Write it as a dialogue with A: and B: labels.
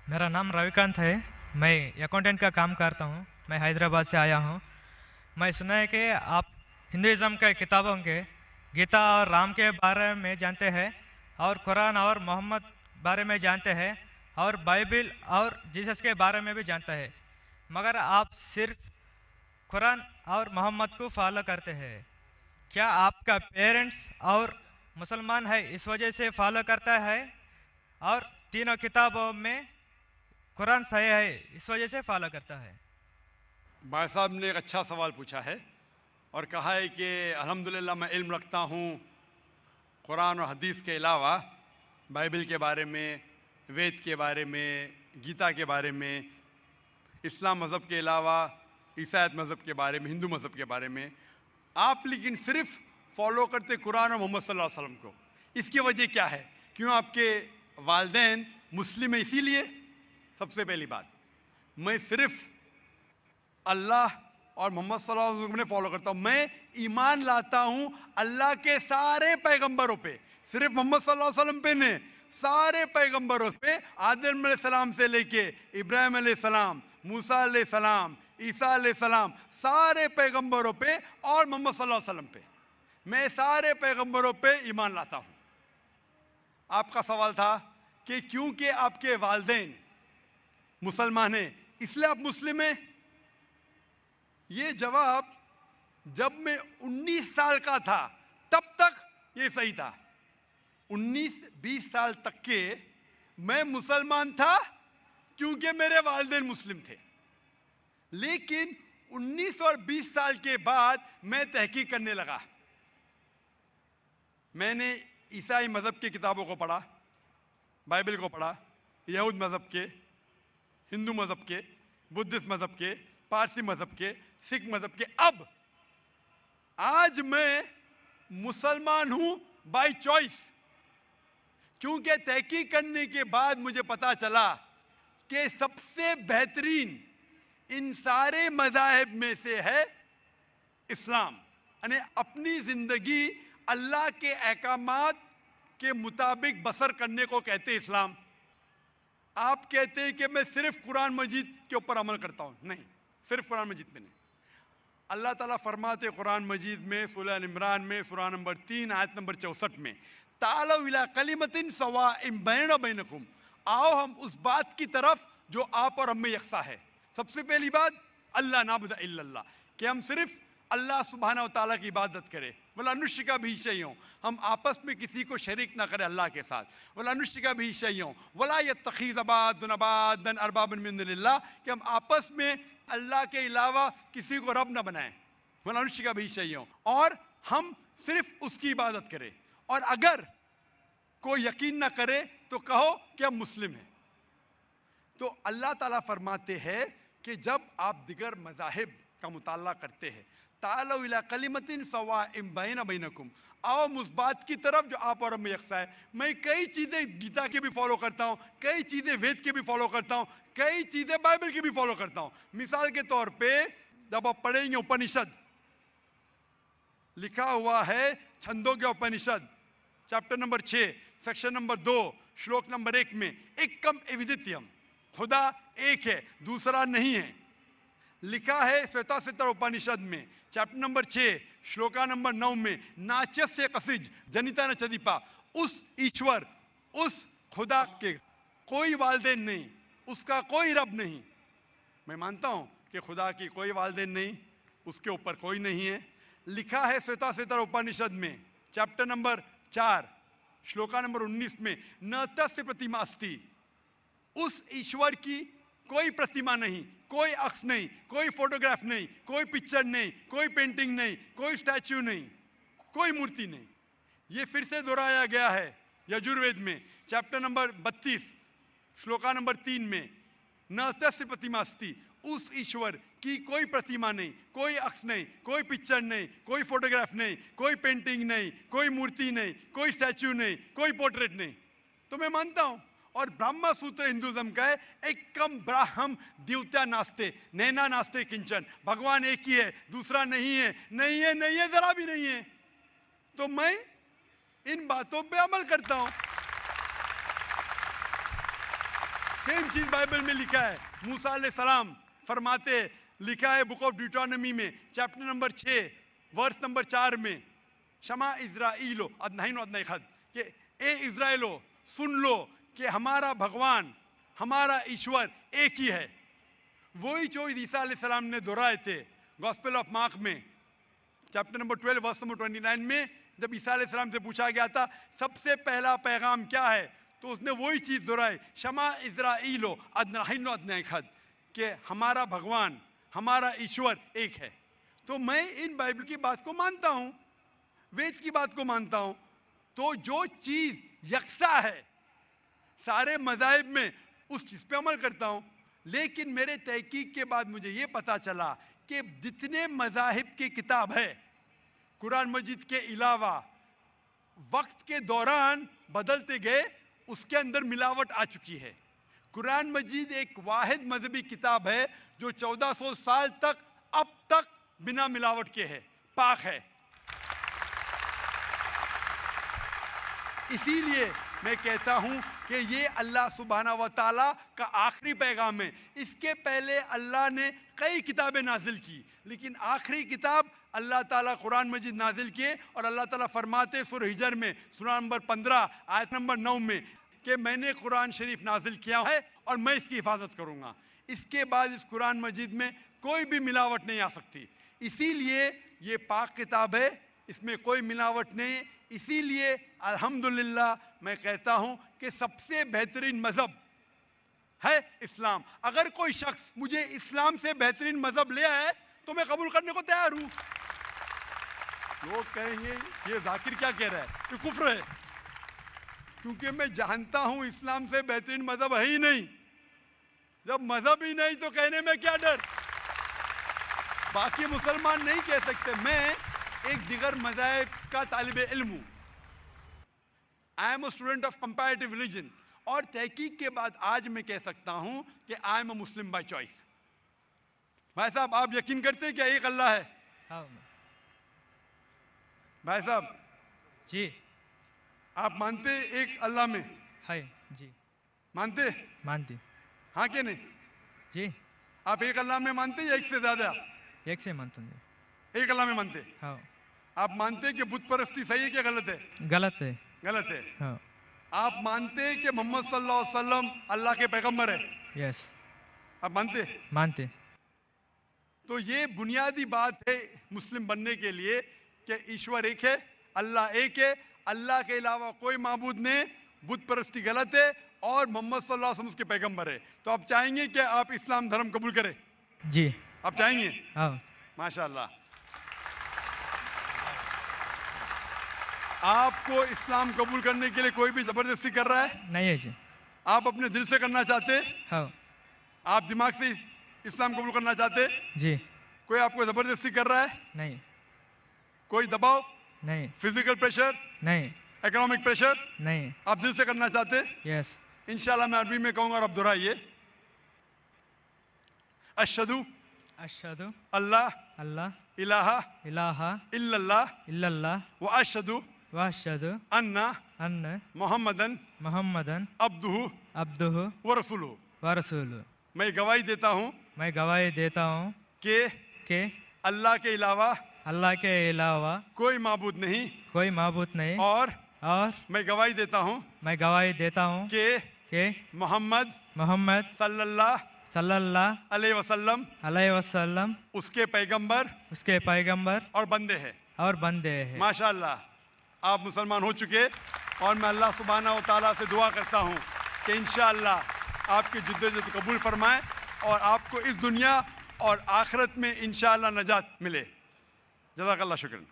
A: मेरा नाम रविकांत है। मैं अकाउंटेंट का काम करता हूँ। मैं हैदराबाद से आया हूँ। मैं सुना है कि आप हिंदुज़म के किताबों के गीता और राम के बारे में जानते हैं, और कुरान और मोहम्मद बारे में जानते हैं, और बाइबिल और जीसस के बारे में भी जानते हैं, मगर आप सिर्फ कुरान और मोहम्मद को फॉलो करते हैं। क्या आपका पेरेंट्स और मुसलमान है इस वजह से फॉलो करता है, और तीनों किताबों में कुरान सही है इस वजह से फॉलो करता है?
B: भाई साहब ने एक अच्छा सवाल पूछा है और कहा है कि अल्हम्दुलिल्लाह मैं इल्म रखता हूँ कुरान और हदीस के अलावा, बाइबल के बारे में, वेद के बारे में, गीता के बारे में, इस्लाम मज़हब के अलावा ईसाईयत मज़हब के बारे में, हिंदू मज़हब के बारे में। आप लेकिन सिर्फ फॉलो करते कुरान और मोहम्मद सल्लल्लाहु अलैहि वसल्लम को। इसकी वजह क्या है? क्यों आपके वालिदैन मुस्लिम है इसीलिए? सबसे पहली बात, मैं सिर्फ अल्लाह और मोहम्मद सल्लल्लाहु अलैहि वसल्लम ने फॉलो करता हूं। मैं ईमान लाता हूं अल्लाह के सारे पैगंबरों पे, सिर्फ मोहम्मद सल्लल्लाहु अलैहि वसल्लम पे ने, सारे पैगंबरों पे, आदम अलैहिस्सलाम से लेके इब्राहिम अलैहिस्सलाम, मूसा अलैहिस्सलाम, ईसा अलैहिस्सलाम, सारे पैगंबरों पे और मोहम्मद सल्लल्लाहु अलैहि वसल्लम पे, मैं सारे पैगंबरों पे ईमान लाता हूं। आपका सवाल था कि क्योंकि आपके वालिदैन मुसलमान हैं इसलिए आप मुस्लिम हैं। ये जवाब जब मैं 19 साल का था तब तक ये सही था। 19-20 साल तक के मैं मुसलमान था क्योंकि मेरे वालिदैन मुस्लिम थे। लेकिन 19 और 20 साल के बाद मैं तहकीक करने लगा। मैंने ईसाई मज़हब की किताबों को पढ़ा, बाइबल को पढ़ा, यहूद मज़हब के, हिंदू मज़हब के, बुद्धिस्ट मज़हब के, पारसी मज़हब के, सिख मज़हब के। अब आज मैं मुसलमान हूं बाय चॉइस, क्योंकि तहकीक करने के बाद मुझे पता चला कि सबसे बेहतरीन इन सारे मज़ाहिब में से है इस्लाम। यानी अपनी ज़िंदगी अल्लाह के अहकामात के मुताबिक बसर करने को कहते हैं इस्लाम। आप कहते हैं कि मैं सिर्फ कुरान मजीद के ऊपर अमल करता हूं। नहीं, सिर्फ कुरान मजीद में नहीं। अल्लाह ताला फरमाते कुरान मजीद में सूरह इमरान में सूरह नंबर 3 आयत नंबर 64 में, तालौ इला कलिमतिन सवाइम बैना बैनकुम, आओ हम उस बात की तरफ जो आप और हम में यकसा है। सबसे पहली बात अल्लाह नाबुद इल्लल्लाह, कि हम सिर्फ अल्लाह सुब्हानहू व तआला की इबादत करें। वला नुश्रिका बिही शैअन, हम आपस में किसी को शरीक ना करें अल्लाह के साथ। वला नुश्रिका बिही शैअन वला यत्तखिज़ बादुना बादन अरबाबन मिन दुनिल्लाह, कि हम आपस में अल्लाह के अलावा किसी को रब ना बनाएं। वला नुश्रिका बिही शैअन, और हम सिर्फ उसकी इबादत करें। और अगर कोई यकीन ना करे तो कहो कि हम मुस्लिम हैं। तो अल्लाह ताला फरमाते हैं कि जब आप दिगर मज़ाहिब का मुताला करते हैं, तालौ इला कलिमतिन सवाइम बैना बैनकुम, आओ उस बात की तरफ जो आप और हम में यकसा है। मैं कई चीज़ें गीता की भी फॉलो करता हूँ, कई चीज़ें वेद की भी फॉलो करता हूँ, कई चीज़ें बाइबल की भी फॉलो करता हूँ। मिसाल के तौर पे जब आप पढ़ेंगे उपनिषद, लिखा हुआ है छंदोग्य उपनिषद चैप्टर नंबर 6 सेक्शन नंबर 2 श्लोक नंबर 1 में, एकम एविदित्यम, खुदा एक है दूसरा नहीं है। लिखा है श्वेताश्वतर उपनिषद में चैप्टर नंबर 6 श्लोका नंबर 9 में, नाचस्य कसिज जनिता न चदीपा, उस ईश्वर, उस खुदा के कोई वालिदैन नहीं, उसका कोई रब नहीं। मैं मानता हूं कि खुदा की कोई वालिदैन नहीं, उसके ऊपर कोई नहीं है। लिखा है श्वेताश्वतर उपनिषद में चैप्टर नंबर 4 श्लोका नंबर 19 में, न तस्य प्रतिमा अस्ति, उस ईश्वर की कोई प्रतिमा नहीं, कोई अक्स नहीं, कोई फोटोग्राफ नहीं, कोई पिक्चर नहीं, कोई पेंटिंग नहीं, कोई स्टैच्यू नहीं, कोई मूर्ति नहीं। ये फिर से दोहराया गया है यजुर्वेद में चैप्टर नंबर 32 श्लोका नंबर 3 में, न तस्य प्रतिमा अस्ति, उस ईश्वर की कोई प्रतिमा नहीं, कोई अक्स नहीं, कोई पिक्चर नहीं, कोई फोटोग्राफ नहीं, कोई पेंटिंग नहीं, कोई मूर्ति नहीं, कोई स्टैच्यू नहीं, कोई पोर्ट्रेट नहीं। तो मैं मानता हूं, और ब्रह्म सूत्र हिंदुज्म का है, एकम ब्राह्म द्वितीया नास्ते नैना नास्ते किंचन, भगवान एक ही है दूसरा नहीं है, नहीं है, नहीं है, जरा भी नहीं है। तो मैं इन बातों पे अमल करता हूं। सेम चीज बाइबल में लिखा है। मूसा अलैहि सलाम फरमाते, लिखा है बुक ऑफ ड्यूटोनॉमी में चैप्टर नंबर 6 वर्स नंबर 4 में, शमा इज़राइलो अदनाइन अदनाई खद, कि ए इज़राइलो सुन लो कि हमारा भगवान, हमारा ईश्वर एक ही है। वही जो ईसा अलैहि सलाम ने दोहराए थे गॉस्पेल ऑफ मार्क में चैप्टर नंबर 12 वर्स नंबर 29 में, जब ईसा अलैहि सलाम से पूछा गया था सबसे पहला पैगाम क्या है, तो उसने वही चीज़ दोहराई, शमा इज़राइलो अदनाइन अदनाई खद, कि हमारा भगवान, हमारा ईश्वर एक है। तो मैं इन बाइबल की बात को मानता हूँ, वेद की बात को मानता हूँ। तो जो चीज़ यकसा है सारे मज़ाहिब में, उस चीज़ पे अमल करता हूँ। लेकिन मेरे तहकीक के बाद मुझे ये पता चला कि जितने मज़ाहिब की किताब है कुरान मजीद के अलावा वक्त के दौरान बदलते गए, उसके अंदर मिलावट आ चुकी है। कुरान मजीद एक वाहिद मजहबी किताब है जो 1400 साल तक अब तक बिना मिलावट के है, पाक है। इसीलिए मैं कहता हूं कि ये अल्लाह सुब्हाना व तआला का आखिरी पैगाम है। इसके पहले अल्लाह ने कई किताबें नाजिल की, लेकिन आखिरी किताब अल्लाह ताला कुरान मजीद नाजिल किए। और अल्लाह ताला फरमाते सूरह हिजर में सूरह नंबर 15 आयत नंबर 9 में कि मैंने कुरान शरीफ नाजिल किया है और मैं इसकी हिफाजत करूँगा। इसके बाद इस कुरान मजीद में कोई भी मिलावट नहीं आ सकती। इसीलिए ये पाक किताब है, इसमें कोई मिलावट नहीं। इसीलिए अल्हम्दुलिल्लाह मैं कहता हूँ कि सबसे बेहतरीन मज़हब है इस्लाम। अगर कोई शख्स मुझे इस्लाम से बेहतरीन मज़हब ले आए तो मैं कबूल करने को तैयार हूँ। लोग कहेंगे ये जाकिर क्या कह रहा है, ये कुफ्र है, क्योंकि मैं जानता हूँ इस्लाम से बेहतरीन मज़हब है ही नहीं। जब मज़हब ही नहीं तो कहने में क्या डर। बाकी मुसलमान नहीं कह सकते। मैं एक दिगर मज़ाहिब का तालिब इल्म हूँ। I am a student of comparative religion, और तहकीक के बाद आज मैं कह सकता हूँ कि I am a Muslim by choice. भाई साहब, आप यकीन करते हैं क्या एक अल्लाह है?
A: हाँ
B: भाई साहब
A: जी,
B: आप मानते एक अल्लाह में?
A: है जी,
B: मानते?
A: मानती
B: हाँ कि नहीं?
A: जी,
B: आप एक अल्लाह में मानते या एक से ज्यादा?
A: एक से मानते
B: एक अल्लाह में मानते।
A: हाँ।
B: आप मानते हैं कि बुत परस्ती सही है क्या गलत है?
A: गलत है।
B: गलत है।
A: हाँ।
B: आप मानते हैं कि मोहम्मद सल्लल्लाहु अलैहि वसल्लम अल्लाह के पैगंबर है?
A: यस,
B: आप मानते?
A: मानते।
B: तो ये बुनियादी बात है मुस्लिम बनने के लिए कि ईश्वर एक है, अल्लाह एक है, अल्लाह के अलावा कोई माबूद नहीं, बुत परस्ती गलत है और मोहम्मद सल्लल्लाहु अलैहि वसल्लम उसके पैगंबर है। तो आप चाहेंगे कि आप इस्लाम धर्म कबूल करें?
A: जी।
B: आप चाहेंगे?
A: हाँ।
B: माशाअल्लाह। आपको इस्लाम कबूल करने के लिए कोई भी जबरदस्ती कर रहा है?
A: नहीं है जी।
B: आप अपने दिल से करना चाहते हैं?
A: हाँ।
B: आप दिमाग से इस्लाम कबूल करना चाहते हैं?
A: जी।
B: कोई आपको जबरदस्ती कर रहा है?
A: नहीं।
B: कोई दबाव?
A: नहीं।
B: Physical pressure?
A: नहीं।
B: Economic pressure?
A: नहीं।
B: आप दिल से करना चाहते हैं?
A: यस।
B: इंशाल्लाह मैं अरबी में कहूंगा और आप दोहराइए। अशहदु
A: अशहदु
B: अल्लाह
A: अल्लाह
B: इलाहा
A: इलाहा
B: इल्लल्लाह
A: इल्लल्लाह
B: व अशहदु
A: व अशहदु
B: अन्ना
A: अन्न
B: मोहम्मदन
A: मुहम्मदन
B: अब्दुहु
A: अब्दुहु
B: व रसूलुहु।
A: व रसूलुहु।
B: मैं गवाही देता हूँ
A: मैं गवाही देता हूँ
B: कि
A: कि
B: अल्लाह के अलावा
A: अल्लाह के अलावा
B: कोई माबूद नहीं,
A: कोई माबूद नहीं,
B: और
A: और
B: मैं गवाही देता हूँ
A: मैं गवाही देता हूँ
B: कि
A: मोहम्मद
B: सल्लल्लाहु
A: सल्लल्लाहु
B: अलैहि वसल्लम
A: अलैहि वसल्लम
B: उसके पैगंबर
A: उसके पैगंबर
B: और बंदे हैं।
A: और बंदे हैं।
B: माशाअल्लाह, आप मुसलमान हो चुके, और मैं अल्लाह सुब्हाना व तआला से दुआ करता हूँ कि इंशाअल्लाह आपकी जिद्दोजहद कबूल फरमाए और आपको इस दुनिया और आखिरत में इंशाअल्लाह नजात मिले। जज़ाकल्लाह शुक्रन।